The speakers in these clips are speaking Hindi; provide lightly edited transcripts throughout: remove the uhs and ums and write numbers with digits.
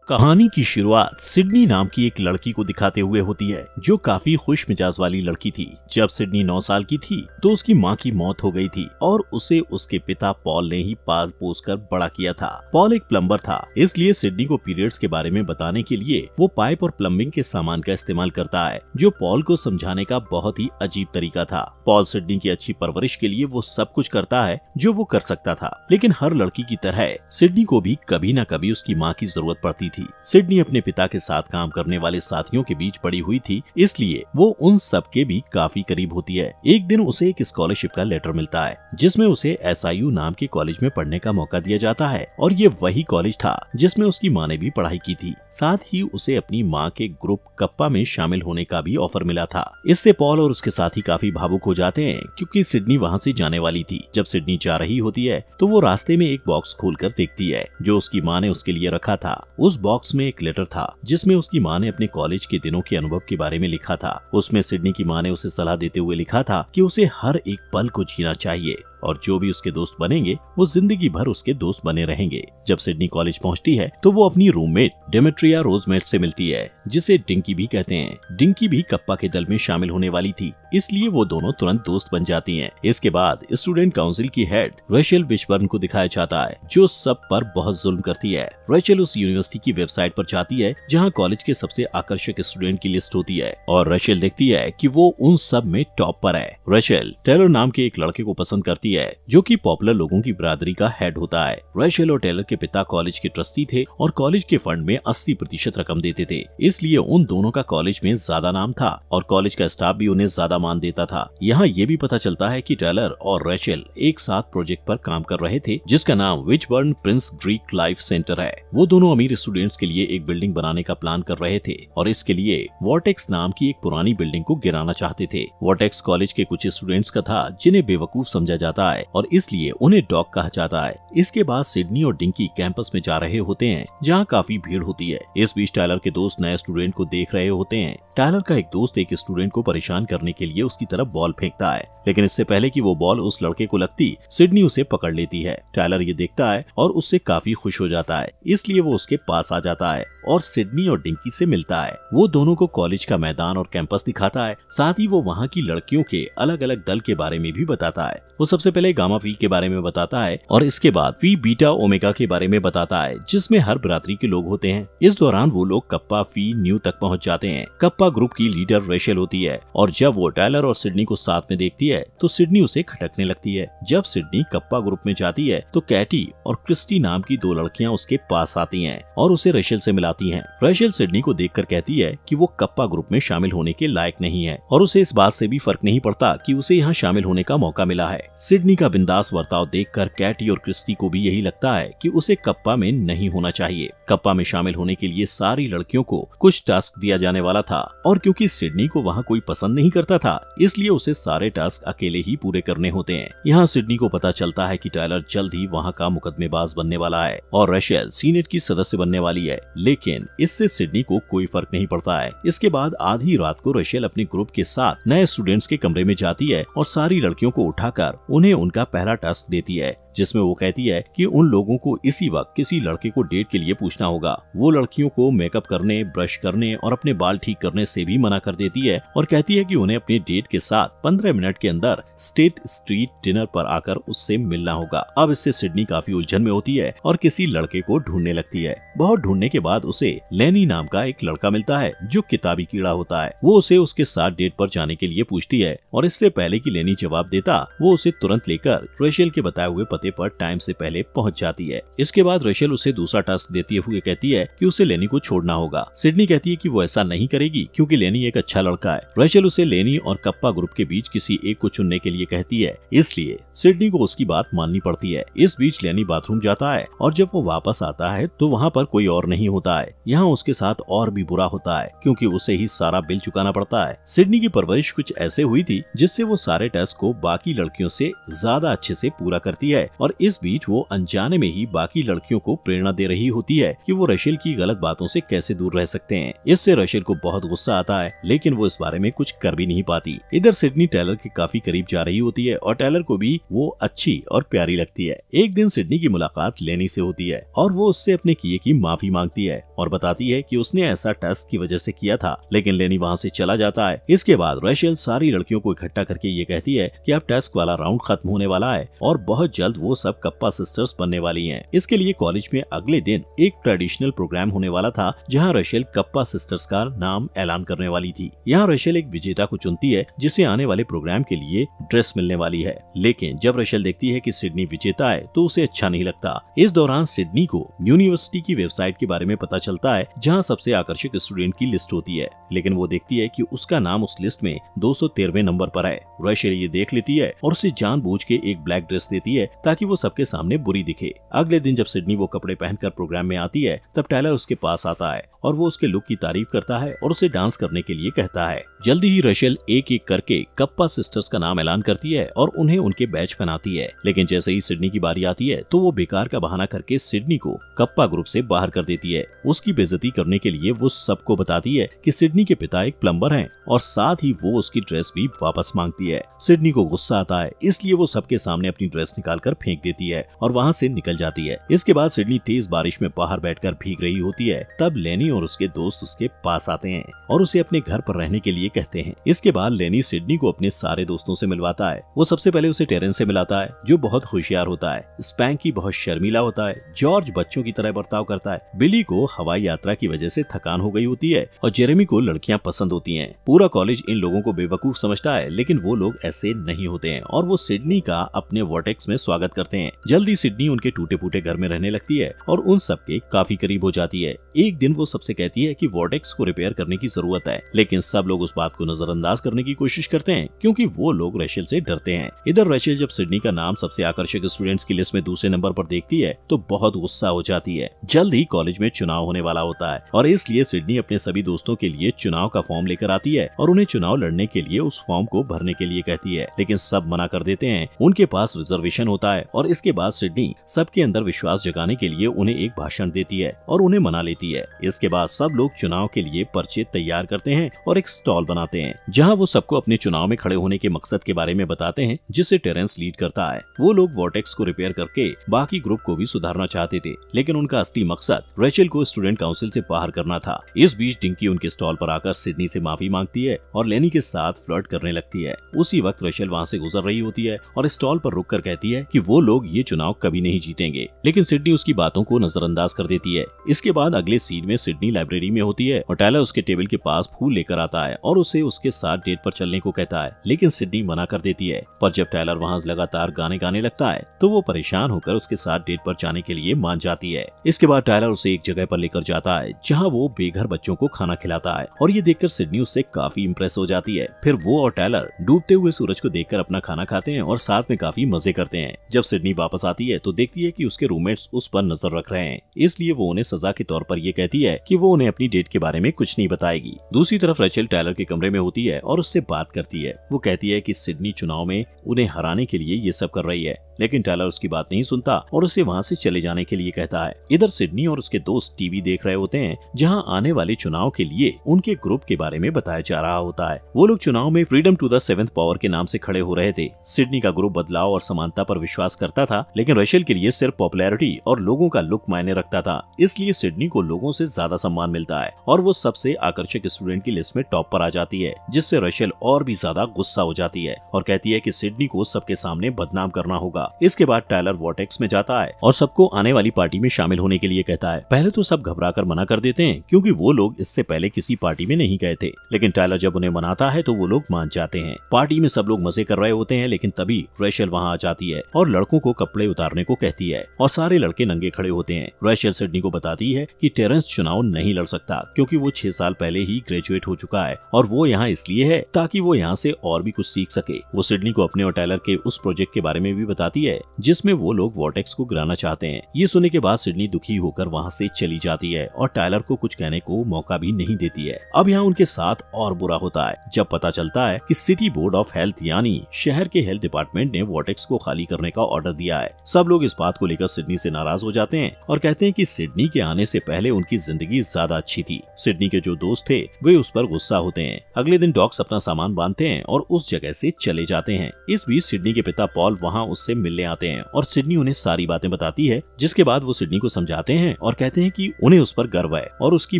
कहानी की शुरुआत सिडनी नाम की एक लड़की को दिखाते हुए होती है, जो काफी खुश मिजाज वाली लड़की थी। जब सिडनी 9 साल की थी तो उसकी माँ की मौत हो गई थी और उसे उसके पिता पॉल ने ही पाल पोस कर बड़ा किया था। पॉल एक प्लम्बर था, इसलिए सिडनी को पीरियड्स के बारे में बताने के लिए वो पाइप और प्लम्बिंग के सामान का इस्तेमाल करता है, जो पॉल को समझाने का बहुत ही अजीब तरीका था। पॉल सिडनी की अच्छी परवरिश के लिए वो सब कुछ करता है जो वो कर सकता था, लेकिन हर लड़की की तरह सिडनी को भी कभी न कभी उसकी माँ की जरूरत पड़ती थी। सिडनी अपने पिता के साथ काम करने वाले साथियों के बीच पड़ी हुई थी, इसलिए वो उन सब के भी काफी करीब होती है। एक दिन उसे एक स्कॉलरशिप का लेटर मिलता है, जिसमें उसे SIU नाम के कॉलेज में पढ़ने का मौका दिया जाता है, और ये वही कॉलेज था जिसमें उसकी माँ ने भी पढ़ाई की थी। साथ ही उसे अपनी माँ के ग्रुप कप्पा में शामिल होने का भी ऑफर मिला था। इससे पॉल और उसके साथी काफी भावुक हो जाते हैं, क्योंकि सिडनी वहाँ से जाने वाली थी। जब सिडनी जा रही होती है तो वो रास्ते में एक बॉक्स खोलकर देखती है, जो उसकी माँ ने उसके लिए रखा था। उस बॉक्स में एक लेटर था, जिसमें उसकी माँ ने अपने कॉलेज के दिनों के अनुभव के बारे में लिखा था। उसमें सिडनी की माँ ने उसे सलाह देते हुए लिखा था कि उसे हर एक पल को जीना चाहिए, और जो भी उसके दोस्त बनेंगे वो जिंदगी भर उसके दोस्त बने रहेंगे। जब सिडनी कॉलेज पहुंचती है तो वो अपनी रूममेट डेमेट्रिया रोजमेट से मिलती है, जिसे डिंकी भी कहते हैं। डिंकी भी कप्पा के दल में शामिल होने वाली थी, इसलिए वो दोनों तुरंत दोस्त बन जाती हैं। इसके बाद स्टूडेंट काउंसिल की हेड रेचल विशबर्न को दिखाया जाता है, जो सब पर बहुत जुल्म करती है। रेचल उस यूनिवर्सिटी की वेबसाइट पर जाती है जहाँ कॉलेज के सबसे आकर्षक स्टूडेंट की लिस्ट होती है, और रेचल देखती है कि वो उन सब में टॉप पर है। रेचल टेलर नाम के एक लड़के को पसंद करती है, जो कि पॉपुलर लोगों की बिरादरी का हेड होता है। रेचल और टेलर के पिता कॉलेज के ट्रस्टी थे और कॉलेज के फंड में 80% रकम देते थे, इसलिए उन दोनों का कॉलेज में ज्यादा नाम था और कॉलेज का स्टाफ भी उन्हें ज्यादा मान देता था। यहाँ ये भी पता चलता है कि टेलर और रेचल एक साथ प्रोजेक्ट पर काम कर रहे थे, जिसका नाम विशबर्न प्रिंस ग्रीक लाइफ सेंटर है। वो दोनों अमीर स्टूडेंट्स के लिए एक बिल्डिंग बनाने का प्लान कर रहे थे, और इसके लिए वॉर्टेक्स नाम की एक पुरानी बिल्डिंग को गिराना चाहते थे। वॉर्टेक्स कॉलेज के कुछ स्टूडेंट्स का था जिन्हें बेवकूफ समझा जाता है, और इसलिए उन्हें डॉग कहा जाता है। इसके बाद सिडनी और डिंकी कैंपस में जा रहे होते हैं, जहाँ काफी भीड़ होती है। इस बीच टायलर के दोस्त नए स्टूडेंट को देख रहे होते हैं। टायलर का एक दोस्त एक स्टूडेंट को परेशान करने के लिए उसकी तरफ बॉल फेंकता है, लेकिन इससे पहले कि वो बॉल उस लड़के को लगती, सिडनी उसे पकड़ लेती है। टायलर ये देखता है और उससे काफी खुश हो जाता है, इसलिए वो उसके पास आ जाता है और सिडनी और डिंकी से मिलता है। वो दोनों को कॉलेज का मैदान और कैंपस दिखाता है, साथ ही वो वहाँ की लड़कियों के अलग अलग दल के बारे में भी बताता है। वो सबसे पहले गामा फी के बारे में बताता है, और इसके बाद फी बीटा ओमेगा के बारे में बताता है, जिसमें हर बिरादरी के लोग होते हैं। इस दौरान वो लोग कप्पा फी न्यू तक पहुँच जाते हैं। कप्पा ग्रुप की लीडर रेचल होती है, और जब वो टायलर और सिडनी को साथ में देखती है तो सिडनी उसे खटकने लगती है। जब सिडनी कप्पा ग्रुप में जाती है तो कैटी और क्रिस्टी नाम की 2 लड़कियां उसके पास आती हैं और उसे रेचल से मिलाती हैं। रेचल सिडनी को देखकर कहती है कि वो कप्पा ग्रुप में शामिल होने के लायक नहीं है, और उसे इस बात से भी फर्क नहीं पड़ता कि उसे यहाँ शामिल होने का मौका मिला है। सिडनी का बिंदास बर्ताव देखकर कैटी और क्रिस्टी को भी यही लगता है कि उसे कप्पा में नहीं होना चाहिए। कप्पा में शामिल होने के लिए सारी लड़कियों को कुछ टास्क दिया जाने वाला था, और क्योंकि सिडनी को वहाँ कोई पसंद नहीं करता था, इसलिए उसे सारे टास्क अकेले ही पूरे करने होते हैं। यहाँ सिडनी को पता चलता है कि टायलर जल्द ही वहाँ का मुकदमेबाज बनने वाला है और रेचल सीनेट की सदस्य बनने वाली है, लेकिन इससे सिडनी को कोई फर्क नहीं पड़ता है। इसके बाद आधी रात को रेचल अपने ग्रुप के साथ नए स्टूडेंट्स के कमरे में जाती है और सारी लड़कियों को उठाकर उन्हें उनका पहला टास्क देती है, जिसमें वो कहती है कि उन लोगों को इसी वक्त किसी लड़के को डेट के लिए पूछना होगा। वो लड़कियों को मेकअप करने, ब्रश करने और अपने बाल ठीक करने से भी मना कर देती है, और कहती है कि उन्हें अपने डेट के साथ 15 मिनट के अंदर स्टेट स्ट्रीट डिनर पर आकर उससे मिलना होगा। अब इससे सिडनी काफी उलझन में होती है और किसी लड़के को ढूंढने लगती है। बहुत ढूंढने के बाद उसे लेनी नाम का एक लड़का मिलता है, जो किताबी कीड़ा होता है। वो उसे उसके साथ डेट पर जाने के लिए पूछती है, और इससे पहले कि लेनी जवाब देता, वो उसे तुरंत लेकर रेचल के बताए हुए पते पर टाइम से पहले पहुंच जाती है। इसके बाद रेचल उसे दूसरा टास्क देती हुए कहती है कि उसे लेनी को छोड़ना होगा। सिडनी कहती है कि वो ऐसा नहीं करेगी, क्योंकि लेनी एक अच्छा लड़का है। रेचल उसे लेनी और कप्पा ग्रुप के बीच किसी एक को चुनने के लिए कहती है, इसलिए सिडनी को उसकी बात माननी पड़ती है। इस बीच लेनी बाथरूम जाता है, और जब वो वापस आता है तो वहाँ पर कोई और नहीं होता है। यहाँ उसके साथ और भी बुरा होता है, क्योंकि उसे ही सारा बिल चुकाना पड़ता है। सिडनी की परवरिश कुछ ऐसे हुई थी जिससे वो सारे टेस्ट को बाकी लड़कियों से ज्यादा अच्छे से पूरा करती है, और इस बीच वो अनजाने में ही बाकी लड़कियों को प्रेरणा दे रही होती है कि वो रशेल की गलत बातों से कैसे दूर रह सकते हैं। इससे रशेल को बहुत गुस्सा आता है, लेकिन वो इस बारे में कुछ कर भी नहीं पाती। इधर सिडनी टेलर के काफी करीब जा रही होती है और टेलर को भी वो अच्छी और प्यारी लगती है। एक दिन सिडनी की मुलाकात लेनी से होती है और वो उससे अपने किए की माफी मांगती है और बताती है कि उसने ऐसा टेस्ट की वजह से किया था, लेकिन लेनी वहाँ से चला जाता है। इसके बाद रशेल सारी लड़कियों को इकट्ठा करके ये कहती है कि अब टेस्ट वाला राउंड खत्म होने वाला है और बहुत जल्द वो सब कप्पा सिस्टर्स बनने वाली हैं। इसके लिए कॉलेज में अगले दिन एक ट्रेडिशनल प्रोग्राम होने वाला था, जहाँ रशेल कप्पा सिस्टर्स का नाम ऐलान करने वाली थी। यहाँ रशेल एक विजेता को चुनती है जिसे आने वाले प्रोग्राम के लिए ड्रेस मिलने वाली है, लेकिन जब रशेल देखती है कि सिडनी विजेता है तो उसे अच्छा नहीं लगता। इस दौरान सिडनी को यूनिवर्सिटी की वेबसाइट के बारे में पता चलता है, जहाँ सबसे आकर्षक स्टूडेंट की लिस्ट होती है, लेकिन वो देखती है कि उसका नाम उस लिस्ट में 213वें नंबर पर है। रशेल ये देख लेती है और उसे जानबूझ के एक ब्लैक ड्रेस देती है ताकि वो सबके सामने बुरी दिखे। अगले दिन जब सिडनी वो कपड़े पहनकर प्रोग्राम में आती है, तब टेलर उसके पास आता है और वो उसके लुक की तारीफ करता है और उसे डांस करने के लिए कहता है। जल्दी ही रशेल एक एक करके कप्पा सिस्टर्स का नाम ऐलान करती है और उन्हें उनके बैच पहनाती है, लेकिन जैसे ही सिडनी की बारी आती है तो वो बेकार का बहाना करके सिडनी को कप्पा ग्रुप से बाहर कर देती है। उसकी बेइज्जती करने के लिए वो सबको बताती है कि सिडनी के पिता एक प्लम्बर हैं और साथ ही वो उसकी ड्रेस भी वापस मांगती है। सिडनी को गुस्सा आता है, इसलिए वो सबके सामने अपनी ड्रेस निकालकर फेंक देती है और वहाँ से निकल जाती है। इसके बाद सिडनी तेज बारिश में बाहर बैठकर भीग रही होती है, तब लेनी और उसके दोस्त उसके पास आते हैं और उसे अपने घर पर रहने के लिए कहते हैं। इसके बाद लेनी सिडनी को अपने सारे दोस्तों से मिलवाता है। वो सबसे पहले उसे टेरेंस से मिलाता है, जो बहुत होशियार होता है। स्पैंकी बहुत शर्मीला होता है। जॉर्ज बच्चों की तरह बर्ताव करता है। बिली को हवाई यात्रा की वजह से थकान हो गई होती है और जेरेमी को लड़कियां पसंद होती हैं। पूरा कॉलेज इन लोगों को बेवकूफ समझता है, लेकिन वो लोग ऐसे नहीं होते हैं और वो सिडनी का अपने वॉर्टेक्स में स्वागत करते हैं। जल्दी सिडनी उनके टूटे फूटे घर में रहने लगती है और उन सबके काफी करीब हो जाती है। एक दिन वो सबसे कहती है कि वॉर्टेक्स को रिपेयर करने की जरूरत है, लेकिन सब लोग उस बात को नजरअंदाज करने की कोशिश करते हैं क्योंकि वो लोग रशेल से डरते हैं। इधर रशेल जब सिडनी का नाम सबसे आकर्षक स्टूडेंट्स की लिस्ट में दूसरे नंबर पर देखती है तो बहुत गुस्सा हो जाती है। जल्द ही कॉलेज में चुनाव होने वाला होता है और इसलिए सिडनी अपने सभी दोस्तों के लिए चुनाव का फॉर्म लेकर आती है और उन्हें चुनाव लड़ने के लिए उस फॉर्म को भरने के लिए कहती है, लेकिन सब मना कर देते हैं। उनके पास रिजर्वेशन होता है और इसके बाद सिडनी सबके अंदर विश्वास जगाने के लिए उन्हें एक भाषण देती है और उन्हें मना लेती है। इसके बाद सब लोग चुनाव के लिए पर्चे तैयार करते हैं और एक स्टॉल बनाते हैं, जहां वो सबको अपने चुनाव में खड़े होने के मकसद के बारे में बताते हैं, जिसे टेरेंस लीड करता है। वो लोग वॉर्टेक्स को रिपेयर करके बाकी ग्रुप को भी सुधारना चाहते थे, लेकिन उनका असली मकसद रशेल को स्टूडेंट काउंसिल से बाहर करना था। इस बीच डिंकी उनके स्टॉल पर आकर सिडनी से माफी मांगती है और लेनी के साथ फ्लर्ट करने लगती है। उसी वक्त रशेल वहाँ से गुजर रही होती है और स्टॉल पर रुककर कहती है कि वो लोग ये चुनाव कभी नहीं जीतेंगे, लेकिन सिडनी उसकी बातों को नजरअंदाज कर देती है। इसके बाद अगले सीन में सिडनी लाइब्रेरी में होती है और टेलर उसके टेबल के पास फूल लेकर आता है और उसे उसके साथ डेट पर चलने को कहता है, लेकिन सिडनी मना कर देती है। पर जब टेलर वहाँ लगातार गाने गाने लगता है तो वो परेशान होकर उसके साथ डेट पर जाने के लिए मान जाती है। इसके बाद टेलर उसे एक जगह पर लेकर जाता है जहाँ वो बेघर बच्चों को खाना खिलाता है और ये देखकर सिडनी उससे काफी इम्प्रेस हो जाती है। फिर वो और टेलर डूबते हुए सूरज को देखकर अपना खाना खाते हैं और साथ में काफी मजे करते हैं। जब सिडनी वापस आती है तो देखती है कि उसके रूममेट्स उस पर नजर रख रहे हैं, इसलिए वो उन्हें सजा के तौर पर ये कहती है कि वो उन्हें अपनी डेट के बारे में कुछ नहीं बताएगी। दूसरी तरफ रशेल टेलर के कमरे में होती है और उससे बात करती है। वो कहती है कि सिडनी चुनाव में उन्हें हराने के लिए ये सब कर रही है, लेकिन टेलर उसकी बात नहीं सुनता और उसे वहाँ से चले जाने के लिए कहता है। इधर सिडनी और उसके दोस्त टीवी देख रहे होते हैं, जहाँ आने वाले चुनाव के लिए उनके ग्रुप के बारे में बताया जा रहा होता है। वो लोग चुनाव में freedom to the seventh power के नाम से खड़े हो रहे थे। सिडनी का ग्रुप बदलाव और समानता पर विश्वास करता था, लेकिन रशेल के लिए सिर्फ पॉपुलैरिटी और लोगों का लुक मायने रखता था। इसलिए सिडनी को लोगों से ज्यादा सम्मान मिलता है और वो सबसे आकर्षक स्टूडेंट की लिस्ट में टॉप पर आ जाती है, जिससे रशेल और भी ज्यादा गुस्सा हो जाती है और कहती है कि सिडनी को सबके सामने बदनाम करना होगा। इसके बाद टेलर वॉर्टेक्स में जाता है और सबको आने वाली पार्टी में शामिल होने के लिए कहता है। पहले तो सब घबराकर मना कर देते हैं क्योंकि वो लोग इससे पहले किसी पार्टी में नहीं गए थे, लेकिन टेलर जब उन्हें मनाता है तो वो लोग मान जाते हैं। पार्टी में सब लोग मजे कर रहे होते हैं, लेकिन तभी रशेल वहाँ आ जाती है और लड़कों को कपड़े उतारने को कहती है और सारे लड़के नंगे खड़े होते हैं। रशेल सिडनी को बताती है कि टेरेंस चुनाव नहीं लड़ सकता क्योंकि वो 6 साल पहले ही ग्रेजुएट हो चुका है और वो यहाँ इसलिए है ताकि वो यहाँ से और भी कुछ सीख सके। वो सिडनी को अपने और टेलर के उस प्रोजेक्ट के बारे में भी बताती आती है जिसमें वो लोग वॉर्टेक्स को गिराना चाहते हैं। ये सुनने के बाद सिडनी दुखी होकर वहाँ से चली जाती है और टायलर को कुछ कहने को मौका भी नहीं देती है। अब यहाँ उनके साथ और बुरा होता है जब पता चलता है कि सिटी बोर्ड ऑफ हेल्थ यानी शहर के हेल्थ डिपार्टमेंट ने वॉर्टेक्स को खाली करने का ऑर्डर दिया है। सब लोग इस बात को लेकर सिडनी से नाराज हो जाते हैं और कहते हैं कि सिडनी के आने से पहले उनकी जिंदगी ज्यादा अच्छी थी। सिडनी के जो दोस्त थे वे उस पर गुस्सा होते हैं। अगले दिन डॉक्स अपना सामान बांधते हैं और उस जगह से चले जाते हैं। इस बीच सिडनी के पिता पॉल वहाँ उससे मिलने आते हैं और सिडनी उन्हें सारी बातें बताती है, जिसके बाद वो सिडनी को समझाते हैं और कहते हैं कि उन्हें उस पर गर्व है और उसकी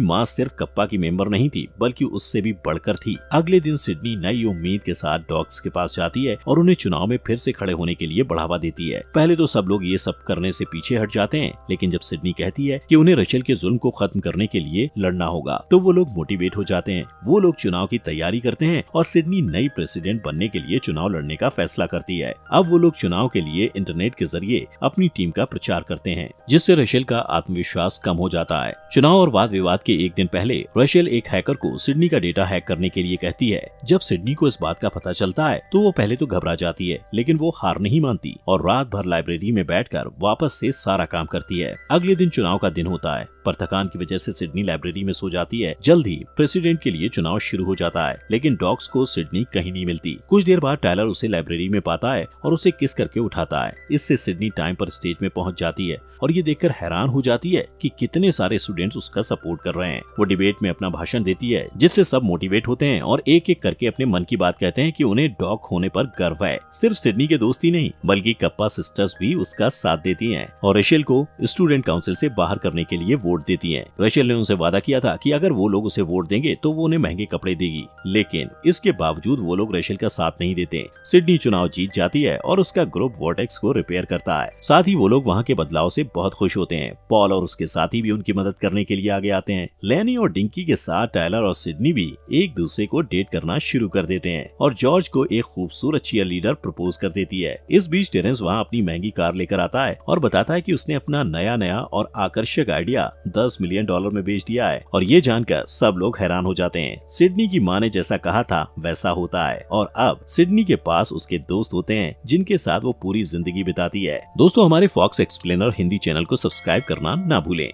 माँ सिर्फ कप्पा की मेंबर नहीं थी बल्कि उससे भी बढ़कर थी। अगले दिन सिडनी नई उम्मीद के साथ डॉक्स के पास जाती है और उन्हें चुनाव में फिर से खड़े होने के लिए बढ़ावा देती है। पहले तो सब लोग ये सब करने से पीछे हट जाते हैं, लेकिन जब सिडनी कहती है कि उन्हें रचेल के जुल्म को खत्म करने के लिए लड़ना होगा तो वो लोग मोटिवेट हो जाते हैं। वो लोग चुनाव की तैयारी करते हैं और सिडनी नई प्रेसिडेंट बनने के लिए चुनाव लड़ने का फैसला करती है। अब वो लोग चुनाव के लिए इंटरनेट के जरिए अपनी टीम का प्रचार करते हैं, जिससे रचेल का आत्मविश्वास कम हो जाता है। चुनाव और वाद विवाद के एक दिन पहले रचेल एक हैकर को सिडनी का डेटा हैक करने के लिए कहती है। जब सिडनी को इस बात का पता चलता है तो वो पहले तो घबरा जाती है, लेकिन वो हार नहीं मानती और रात भर लाइब्रेरी में बैठकर वापस से सारा काम करती है। अगले दिन चुनाव का दिन होता है, पर थकान की वजह से सिडनी लाइब्रेरी में सो जाती है। जल्द ही प्रेसिडेंट के लिए चुनाव शुरू हो जाता है, लेकिन डॉक्स को सिडनी कहीं नहीं मिलती। कुछ देर बाद टायलर उसे लाइब्रेरी में पाता है और उसे किस करके उठाता है। इससे सिडनी टाइम पर स्टेज में पहुंच जाती है और ये देखकर हैरान हो जाती है कि कितने सारे स्टूडेंट्स उसका सपोर्ट कर रहे हैं। वो डिबेट में अपना भाषण देती है, जिससे सब मोटिवेट होते हैं और एक एक करके अपने मन की बात कहते हैं कि उन्हें डॉक होने पर गर्व है। सिर्फ सिडनी के दोस्त ही नहीं बल्कि कप्पा सिस्टर्स भी उसका साथ देती हैं और रचेल को स्टूडेंट काउंसिल से बाहर करने के लिए वोट देती हैं। रचेल ने उनसे वादा किया था कि अगर वो लोग उसे वोट देंगे तो वो उन्हें महंगे कपड़े देगी, लेकिन इसके बावजूद वो लोग रचेल का साथ नहीं देते। सिडनी चुनाव जीत जाती है और उसका ग्रुप वॉर्टेक्स को रिपेयर करता है। साथ ही वो लोग वहाँ के बदलाव से बहुत खुश होते हैं। पॉल और उसके साथी भी उनकी मदद करने के लिए आगे आते हैं। लेनी और डिंकी के साथ टायलर और सिडनी भी एक दूसरे को डेट करना शुरू कर देते हैं और जॉर्ज को एक खूबसूरत चीयर लीडर प्रपोज कर देती है। इस बीच टेरेंस वहाँ अपनी महंगी कार लेकर आता है और बताता है कि उसने अपना नया और आकर्षक आइडिया $10 मिलियन में बेच दिया है और ये जानकर सब लोग हैरान हो जाते हैं। सिडनी की माँ ने जैसा कहा था वैसा होता है और अब सिडनी के पास उसके दोस्त होते हैं जिनके साथ वो पूरी जिंदगी बिताती है। दोस्तों, हमारे फॉक्स एक्सप्लेनर हिंदी चैनल को सब्सक्राइब करना ना भूलें।